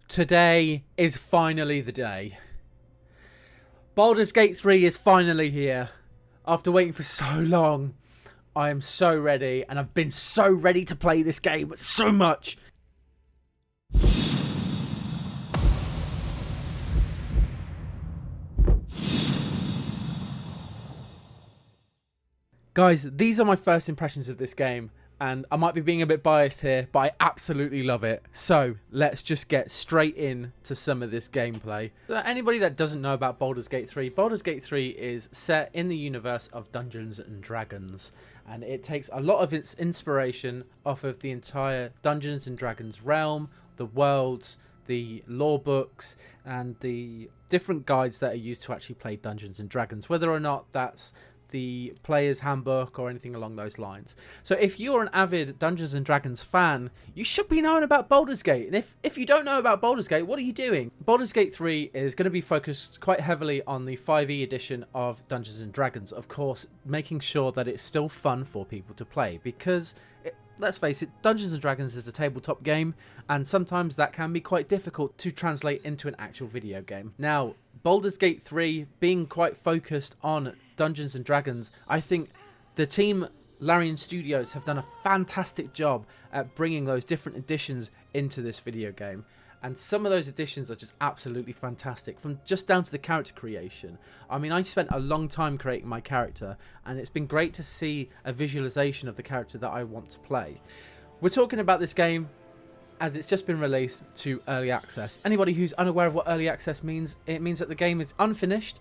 Today is finally the day. Baldur's Gate 3 is finally here. After waiting for so long, I am so ready, and I've been so ready to play this game so much. Guys, these are my first impressions of this game, and I might be being a bit biased here, but I absolutely love it. So let's just get straight into some of this gameplay. So anybody that doesn't know about Baldur's Gate 3, Baldur's Gate 3 is set in the universe of Dungeons and Dragons, and it takes a lot of its inspiration off of the entire Dungeons and Dragons realm, the worlds, the lore books, and the different guides that are used to actually play Dungeons and Dragons, whether or not that's the player's handbook or anything along those lines. So if you're an avid Dungeons and Dragons fan, you should be knowing about Baldur's Gate. And if you don't know about Baldur's Gate, what are you doing? Baldur's Gate 3 is going to be focused quite heavily on the 5e edition of Dungeons and Dragons, of course, making sure that it's still fun for people to play, because let's face it, Dungeons and Dragons is a tabletop game, and sometimes that can be quite difficult to translate into an actual video game. Now, Baldur's Gate 3 being quite focused on Dungeons and Dragons, I think the team Larian Studios have done a fantastic job at bringing those different additions into this video game. And some of those additions are just absolutely fantastic, from just down to the character creation. I mean, I spent a long time creating my character, and it's been great to see a visualization of the character that I want to play. We're talking about this game as it's just been released to early access. Anybody who's unaware of what early access means, it means that the game is unfinished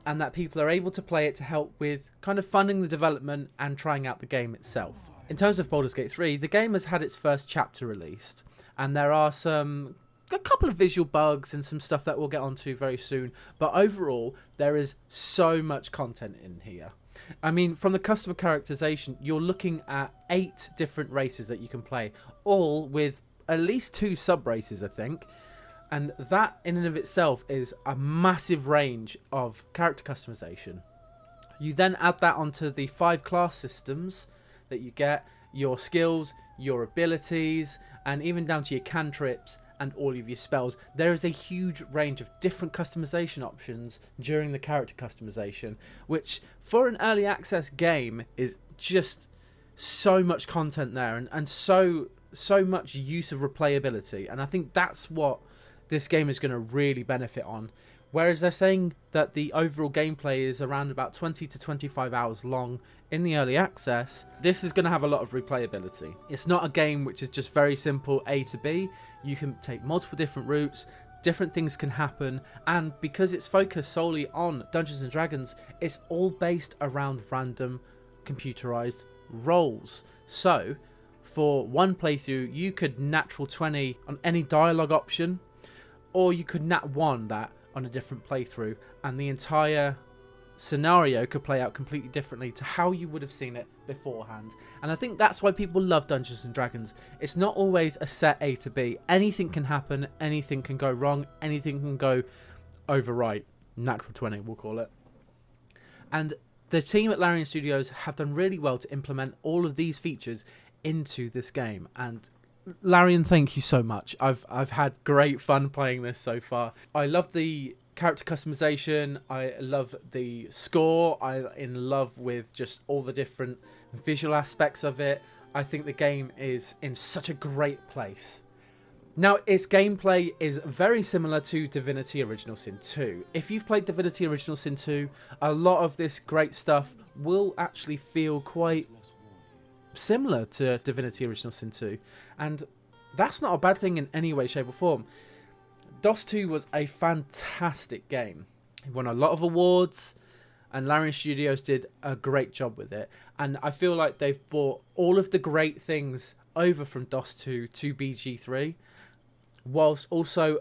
and that people are able to play it to help with kind of funding the development and trying out the game itself. In terms of Baldur's Gate 3, the game has had its first chapter released, and there are a couple of visual bugs and some stuff that we'll get onto very soon, but overall there is so much content in here. I mean, from the customer characterization, you're looking at 8 different races that you can play, all with at least 2 sub races, I think, and that in and of itself is a massive range of character customization. You then add that onto the 5 class systems that you get, your skills, your abilities, and even down to your cantrips and all of your spells. There is a huge range of different customization options during the character customization, which for an early access game is just so much content there, and so much use of replayability. And I think that's what this game is going to really benefit on. Whereas they're saying that the overall gameplay is around about 20 to 25 hours long in the early access, this is going to have a lot of replayability. It's not a game which is just very simple A to B. You can take multiple different routes, different things can happen, and because it's focused solely on Dungeons & Dragons, it's all based around random computerized rolls. So, for one playthrough, you could natural 20 on any dialogue option, or you could nat 1 that on a different playthrough, and the entire scenario could play out completely differently to how you would have seen it beforehand. And I think that's why people love Dungeons and Dragons. It's not always a set A to B. Anything can happen, anything can go wrong, anything can go overright. Natural 20, we'll call it. And the team at Larian Studios have done really well to implement all of these features into this game, and Larian, thank you so much. I've had great fun playing this so far. I love the character customization, I love the score, I'm in love with just all the different visual aspects of it. I think the game is in such a great place. Now, its gameplay is very similar to Divinity Original Sin 2. If you've played Divinity Original Sin 2, a lot of this great stuff will actually feel quite similar to Divinity Original Sin 2, and that's not a bad thing in any way, shape or form. DOS 2 was a fantastic game. It won a lot of awards, and Larian Studios did a great job with it, and I feel like they've brought all of the great things over from DOS 2 to BG3, whilst also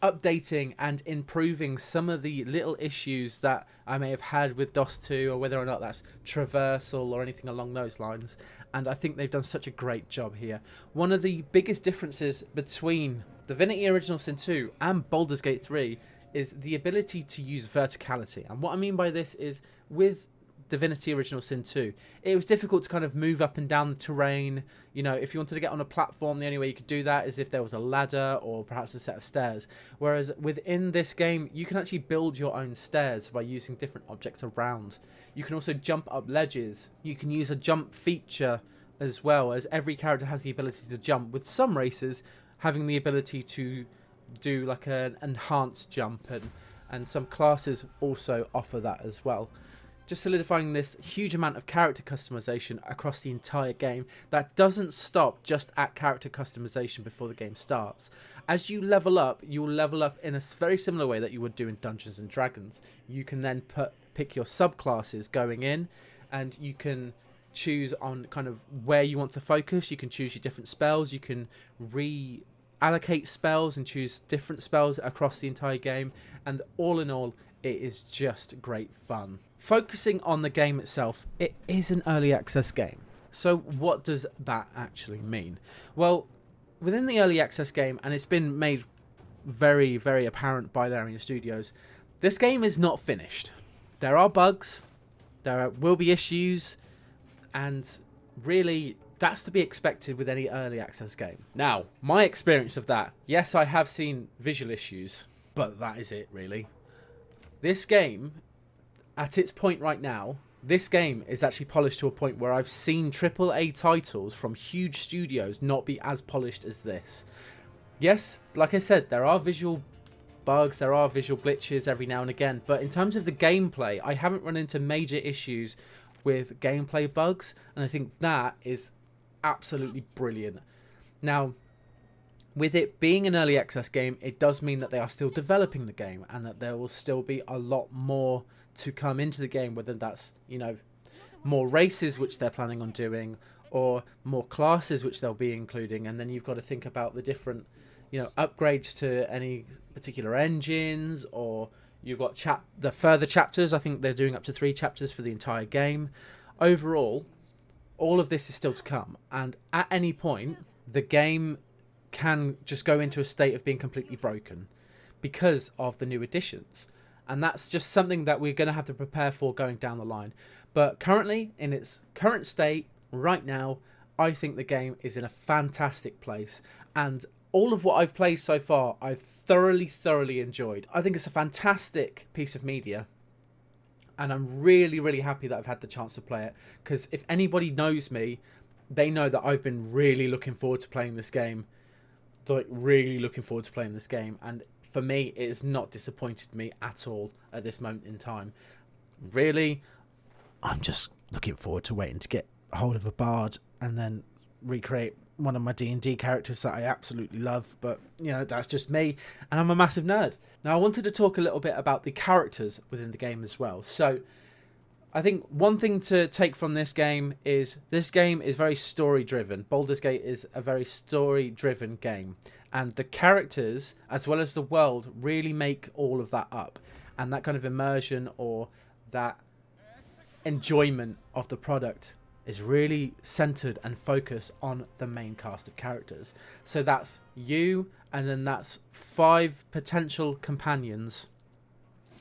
updating and improving some of the little issues that I may have had with DOS 2, or whether or not that's traversal or anything along those lines. And I think they've done such a great job here. One of the biggest differences between Divinity Original Sin 2 and Baldur's Gate 3 is the ability to use verticality. And what I mean by this is, with Divinity Original Sin 2, it was difficult to kind of move up and down the terrain. You know, if you wanted to get on a platform, the only way you could do that is if there was a ladder or perhaps a set of stairs. Whereas within this game, you can actually build your own stairs by using different objects around. You can also jump up ledges. You can use a jump feature as well, as every character has the ability to jump, with some races having the ability to do like an enhanced jump, and some classes also offer that as well. Just solidifying this huge amount of character customization across the entire game that doesn't stop just at character customization before the game starts. As you level up, you'll level up in a very similar way that you would do in Dungeons and Dragons. You can then pick your subclasses going in, and you can choose on kind of where you want to focus. You can choose your different spells. You can reallocate spells and choose different spells across the entire game. And all in all, it is just great fun. Focusing on the game itself, it is an early access game. So what does that actually mean? Well, within the early access game, and it's been made very, very apparent by Larian Studios, this game is not finished. There are bugs, there will be issues, and really that's to be expected with any early access game. Now, my experience of that, yes, I have seen visual issues, but that is it really. This game, at its point right now, this game is actually polished to a point where I've seen AAA titles from huge studios not be as polished as this. Yes, like I said, there are visual bugs, there are visual glitches every now and again, but in terms of the gameplay, I haven't run into major issues with gameplay bugs, and I think that is absolutely brilliant. Now, with it being an early access game, it does mean that they are still developing the game, and that there will still be a lot more to come into the game, whether that's, you know, more races which they're planning on doing, or more classes which they'll be including. And then you've got to think about the different, you know, upgrades to any particular engines, or you've got the further chapters. I think they're doing up to 3 chapters for the entire game. Overall, all of this is still to come, and at any point the game can just go into a state of being completely broken because of the new additions, and that's just something that we're going to have to prepare for going down the line. But currently, in its current state right now, I think the game is in a fantastic place, and all of what I've played so far I've thoroughly enjoyed. I think it's a fantastic piece of media, and I'm really happy that I've had the chance to play it, because if anybody knows me, they know that I've been really looking forward to playing this game. Like, really looking forward to playing this game, and for me, it has not disappointed me at all at this moment in time. Really, I'm just looking forward to waiting to get a hold of a bard and then recreate one of my D&D characters that I absolutely love. But, you know, that's just me, and I'm a massive nerd. Now, I wanted to talk a little bit about the characters within the game as well. So, I think one thing to take from this game is very story-driven. Baldur's Gate is a very story-driven game. And the characters, as well as the world, really make all of that up. And that kind of immersion, or that enjoyment of the product, is really centered and focused on the main cast of characters. So that's you, and then that's 5 potential companions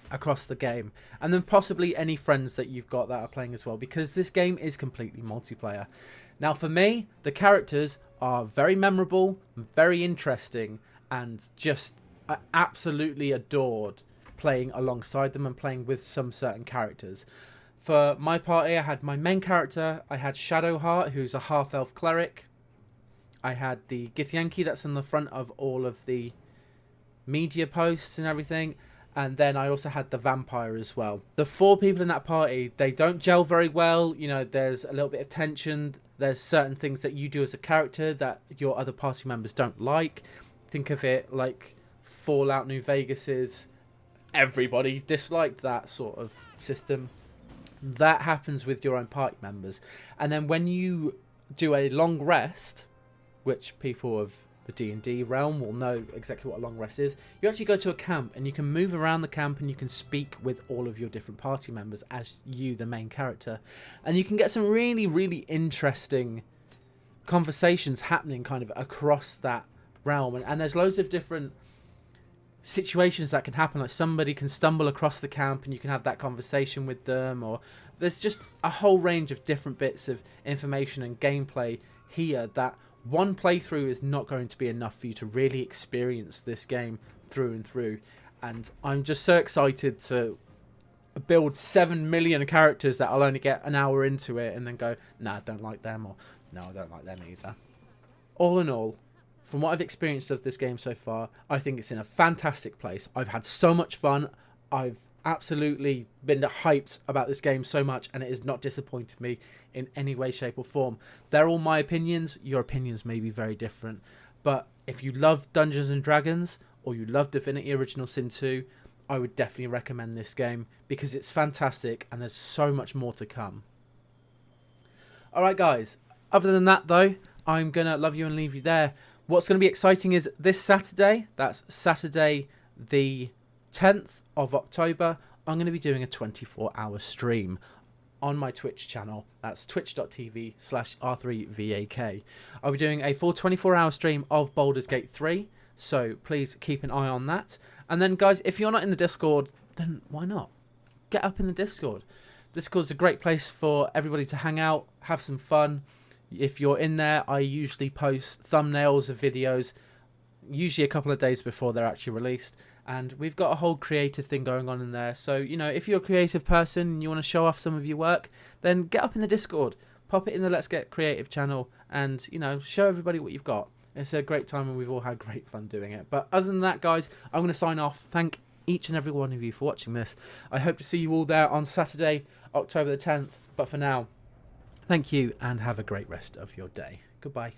across the game, and then possibly any friends that you've got that are playing as well, because this game is completely multiplayer. Now, for me, the characters are very memorable, very interesting, and just I absolutely adored playing alongside them and playing with some certain characters. For my party, I had my main character. I had Shadowheart, who's a half-elf cleric. I had the Githyanki that's on the front of all of the media posts and everything. And then I also had the vampire as well. The 4 people in that party, they don't gel very well. You know, there's a little bit of tension. There's certain things that you do as a character that your other party members don't like. Think of it like Fallout New Vegas's everybody disliked that sort of system. That happens with your own party members. And then when you do a long rest, which people of the D&D realm will know exactly what a long rest is, you actually go to a camp, and you can move around the camp, and you can speak with all of your different party members as you, the main character. And you can get some really interesting conversations happening kind of across that realm. And there's loads of different situations that can happen, like somebody can stumble across the camp and you can have that conversation with them, or there's just a whole range of different bits of information and gameplay here that one playthrough is not going to be enough for you to really experience this game through and through. And I'm just so excited to build 7 million characters that I'll only get an hour into it and then go, nah, I don't like them, or no, I don't like them either. All in all, from what I've experienced of this game so far, I think it's in a fantastic place. I've had so much fun. I've absolutely been hyped about this game so much, and it has not disappointed me in any way, shape or form. They're all my opinions. Your opinions may be very different. But if you love Dungeons and Dragons, or you love Divinity Original Sin 2, I would definitely recommend this game because it's fantastic and there's so much more to come. Alright guys, other than that though, I'm going to love you and leave you there. What's going to be exciting is this Saturday, that's Saturday the 10th of October, I'm going to be doing a 24-hour stream on my Twitch channel. That's twitch.tv/R3VAK. I'll be doing a full 24-hour stream of Baldur's Gate 3, so please keep an eye on that. And then guys, if you're not in the Discord, then why not? Get up in the Discord. Discord's a great place for everybody to hang out, have some fun. If you're in there, I usually post thumbnails of videos, usually a couple of days before they're actually released. And we've got a whole creative thing going on in there. So, you know, if you're a creative person and you want to show off some of your work, then get up in the Discord. Pop it in the Let's Get Creative channel and, you know, show everybody what you've got. It's a great time and we've all had great fun doing it. But other than that, guys, I'm going to sign off. Thank each and every one of you for watching this. I hope to see you all there on Saturday, October the 10th. But for now, thank you and have a great rest of your day. Goodbye.